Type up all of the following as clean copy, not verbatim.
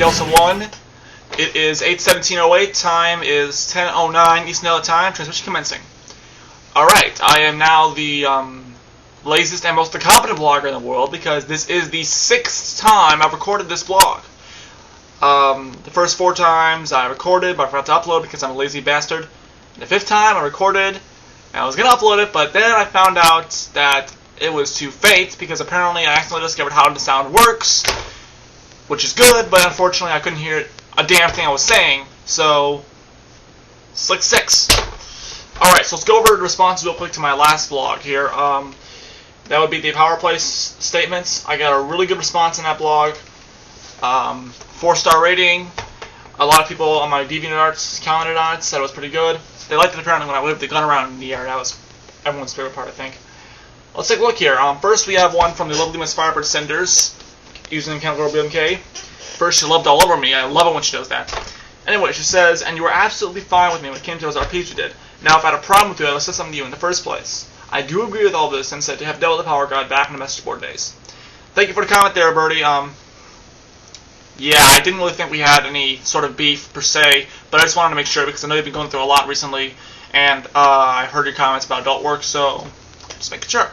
Delta 1. It is 8:17:08. Time is 10:09 Eastern Daylight Time. Transmission commencing. Alright, I am now the laziest and most incompetent blogger in the world because this is the 6th time I've recorded this blog. The first 4 times I recorded, but I forgot to upload because I'm a lazy bastard. And the 5th time I recorded, and I was going to upload it, but then I found out that it was too fate because apparently I accidentally discovered how the sound works, which is good, but unfortunately I couldn't hear a damn thing I was saying, so Slick 6. Alright, so let's go over the responses real quick to my last blog here. That would be the power play statements. I got a really good response in that blog. 4-star rating. A lot of people on my DeviantArts commented on it, said it was pretty good. They liked it apparently when I waved the gun around in the air. That was everyone's favorite part, I think. Let's take a look here. First we have one from the lovely Miss Firebird Cinders, using the Chemical BMK. First, she loved all over me. I love it when she does that. Anyway, she says, and you were absolutely fine with me when it came to those RPs you did. Now, if I had a problem with you, I would have said something to you in the first place. I do agree with all this and said to have dealt with the power god back in the message board days. Thank you for the comment there, Birdie. Yeah, I didn't really think we had any sort of beef per se, but I just wanted to make sure because I know you've been going through a lot recently, and I heard your comments about adult work, so just making sure.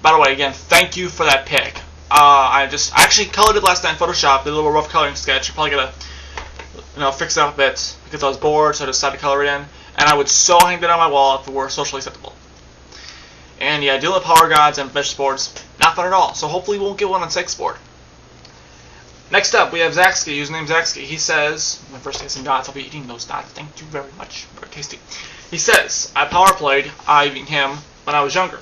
By the way, again, thank you for that pic. I actually colored it last night in Photoshop, did a little rough coloring sketch. I'm probably gonna, fix it up a bit because I was bored, so I decided to color it in. And I would so hang that on my wall if it were socially acceptable. And yeah, dealing with power gods and message boards, not fun at all. So hopefully we won't get one on Sex Board. Next up, we have Zaxky, username Zaxky. He says, when first get some dots, I'll be eating those dots. Thank you very much. Very tasty. He says, I power played, I being him, when I was younger.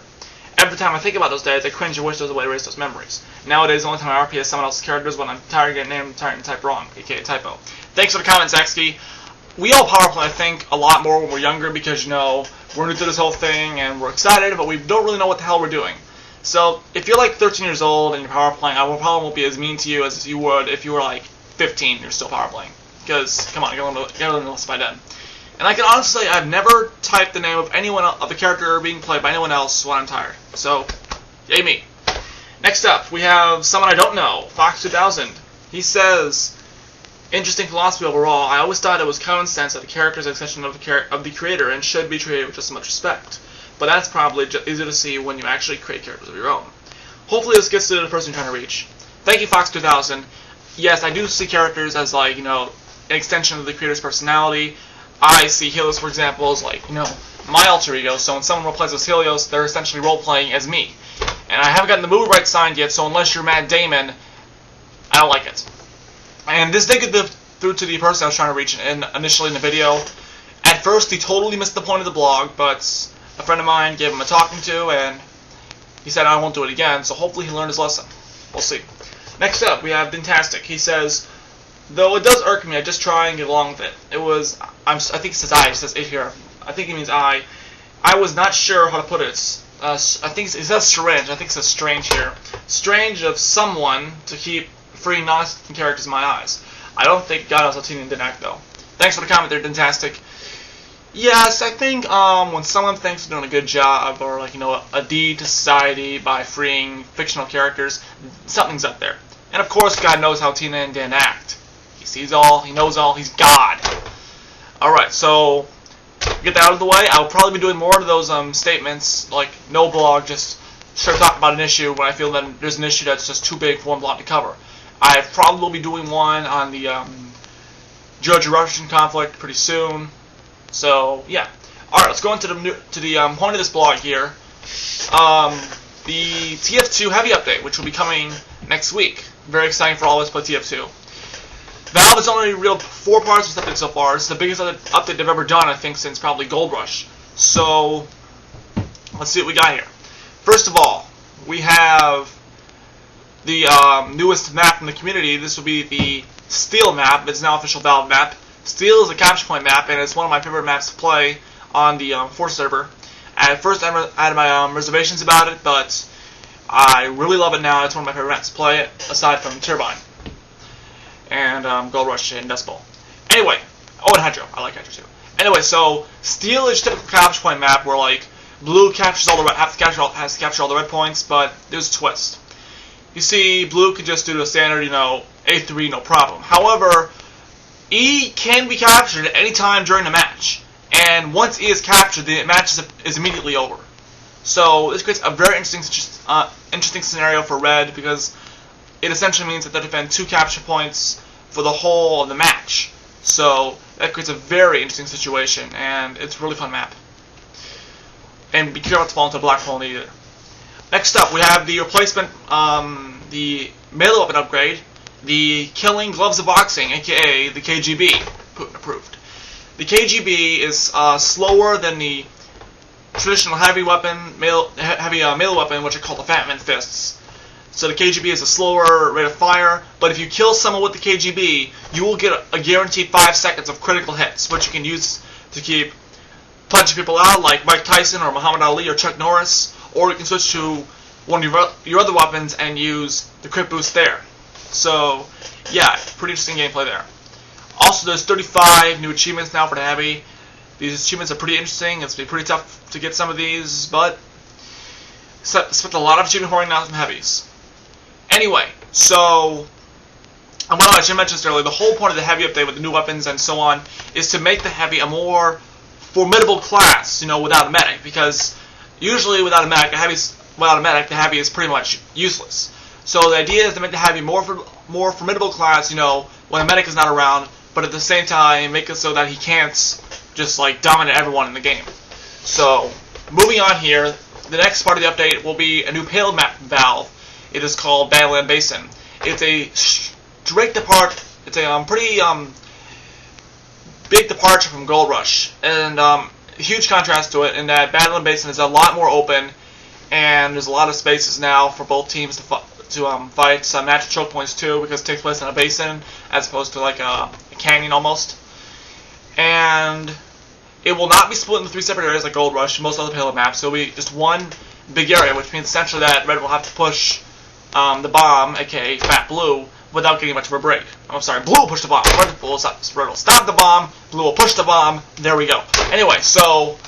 Every time I think about those days, I cringe and wish there was a way to erase those memories. Nowadays, the only time I RP is someone else's characters when I'm tired of getting named, tired and type wrong, aka typo. Thanks for the comment, Zaxky. We all power play, I think, a lot more when we're younger because, we're new to this whole thing and we're excited, but we don't really know what the hell we're doing. So, if you're like 13 years old and you're power playing, I probably won't be as mean to you as you would if you were like 15 and you're still power playing. Because, come on, you gotta learn this by then. And I can honestly say I've never typed the name of anyone of the character being played by anyone else when I'm tired. So, yay me. Next up, we have someone I don't know, Fox2000. He says, interesting philosophy overall. I always thought it was common sense that the character is an extension of the creator and should be treated with just as much respect. But that's probably easier to see when you actually create characters of your own. Hopefully this gets to the person you're trying to reach. Thank you, Fox2000. Yes, I do see characters as like, an extension of the creator's personality. I see Helios, for example, as like, my alter ego. So when someone roleplays as Helios, they're essentially role-playing as me. And I haven't gotten the movie rights signed yet, so unless you're Matt Damon, I don't like it. And this did get through to the person I was trying to reach initially in the video. At first, he totally missed the point of the blog, but a friend of mine gave him a talking to, and he said I won't do it again, so hopefully he learned his lesson. We'll see. Next up, we have Dintastic. He says, though it does irk me, I just try and get along with it. I think it says I, it says it here. I think it means I was not sure how to put it. I think it says syringe, I think it says strange here. Strange of someone to keep free non-existent characters in my eyes. I don't think God knows how Tina didn't act though. Thanks for the comment there, Dintastic. Yes, I think when someone thinks they're doing a good job or like, a deed to society by freeing fictional characters, something's up there. And of course God knows how Tina and Dan act. He sees all, he knows all, he's God. Alright, so get that out of the way. I'll probably be doing more of those statements, like no blog, just start talking about an issue when I feel that there's an issue that's just too big for one blog to cover. I probably will be doing one on the Georgia-Russian conflict pretty soon. So yeah. Alright, let's go into the point of this blog here. The TF2 Heavy update, which will be coming next week. Very exciting for all of us to play TF2. Valve has only revealed 4 parts of this update so far. It's the biggest update they've ever done, I think, since probably Gold Rush. So, let's see what we got here. First of all, we have the newest map in the community. This will be the Steel map. It's now official Valve map. Steel is a capture point map, and it's one of my favorite maps to play on the Force server. At first, I had my reservations about it, but I really love it now. It's one of my favorite maps to play, aside from Turbine and Gold Rush and Dust Bowl. Anyway, and Hydro. I like Hydro too. Anyway, so Steel is a typical capture point map where like blue captures all the has to capture all the red points, but there's a twist. You see, blue could just do the standard, A3 no problem. However, E can be captured at any time during the match, and once E is captured, the match is immediately over. So this creates a very interesting scenario for Red, because it essentially means that they defend 2 capture points for the whole of the match. So that creates a very interesting situation, and it's a really fun map. And be careful not to fall into a black hole either. Next up, we have the replacement, the melee weapon upgrade, the Killing Gloves of Boxing, aka the KGB, Putin approved. The KGB is slower than the traditional heavy melee weapon, which are called the Fat Man Fists. So the KGB is a slower rate of fire, but if you kill someone with the KGB, you will get a guaranteed 5 seconds of critical hits, which you can use to keep punching people out, like Mike Tyson or Muhammad Ali or Chuck Norris, or you can switch to one of your other weapons and use the crit boost there. So, yeah, pretty interesting gameplay there. Also, there's 35 new achievements now for the Heavy. These achievements are pretty interesting. It's been pretty tough to get some of these, but expect a lot of achievement hoarding now from Heavies. Anyway, so, and I should mention this earlier, the whole point of the Heavy update with the new weapons and so on is to make the Heavy a more formidable class, without a medic, because usually without a medic, the Heavy is pretty much useless. So the idea is to make the Heavy more formidable class, when a medic is not around, but at the same time make it so that he can't just dominate everyone in the game. So moving on here, the next part of the update will be a new payload map from Valve. It is called Battleland Basin. It's a pretty big departure from Gold Rush, and huge contrast to it in that Battleland Basin is a lot more open, and there's a lot of spaces now for both teams to fight some natural choke points too, because it takes place in a basin as opposed to like a canyon almost. And it will not be split into 3 separate areas like Gold Rush and most other payload maps. It will be just one big area, which means essentially that Red will have to push the bomb, aka Fat Blue, without getting much of a break. I'm sorry, Blue will push the bomb. Red will stop the bomb. Blue will push the bomb. There we go. Anyway, so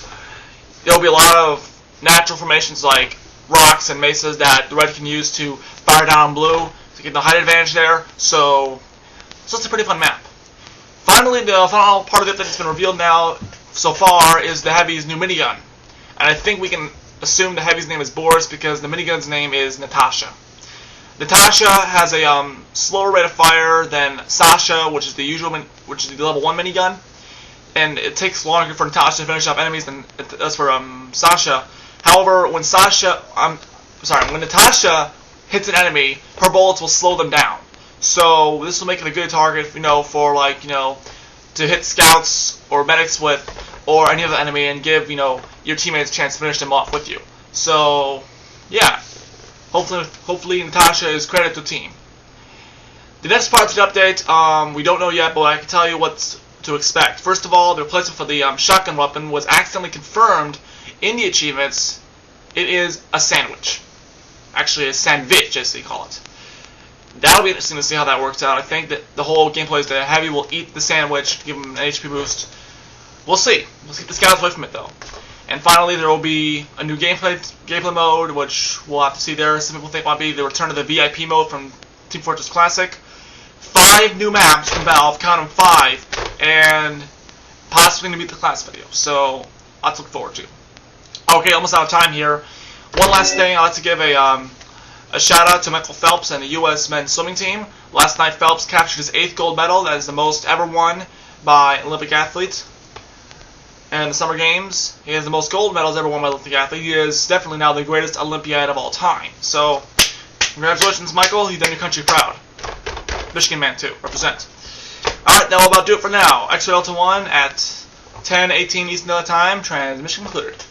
there will be a lot of natural formations like rocks and mesas that the Red can use to fire down on Blue to get the height advantage there. So it's a pretty fun map. Finally, the final part of it that's been revealed now so far is the Heavy's new minigun. And I think we can assume the Heavy's name is Boris because the minigun's name is Natasha. Natasha has a slower rate of fire than Sasha, which is the level 1 minigun, and it takes longer for Natasha to finish off enemies than it does for Sasha. However, when Natasha hits an enemy, her bullets will slow them down. So this will make it a good target, to hit scouts or medics with, or any other enemy, and give your teammates a chance to finish them off with you. So yeah. Hopefully Natasha is credited to the team. The next part of the update, we don't know yet, but I can tell you what to expect. First of all, the replacement for the shotgun weapon was accidentally confirmed in the achievements. It is a sandwich. Actually, a sandwich, as they call it. That'll be interesting to see how that works out. I think that the whole gameplay is that Heavy will eat the sandwich to give him an HP boost. We'll see. Let's keep the scouts away from it, though. And finally, there will be a new gameplay mode, which we'll have to see there. Some people think might be the return of the VIP mode from Team Fortress Classic. 5 new maps from Valve, count them 5, and possibly going to beat the class video. So, lots to look forward to. Okay, almost out of time here. One last thing, I'd like to give a shout out to Michael Phelps and the U.S. men's swimming team. Last night, Phelps captured his 8th gold medal. That is the most ever won by an Olympic athlete. And the Summer Games, he has the most gold medals ever won by an Olympic athlete. He is definitely now the greatest Olympiad of all time. So, congratulations, Michael. You've done your country proud. Michigan man, too. Represent. Alright, that will about do it for now. X-Ray Delta 1 at 10:18 Eastern Daylight Time. Transmission concluded.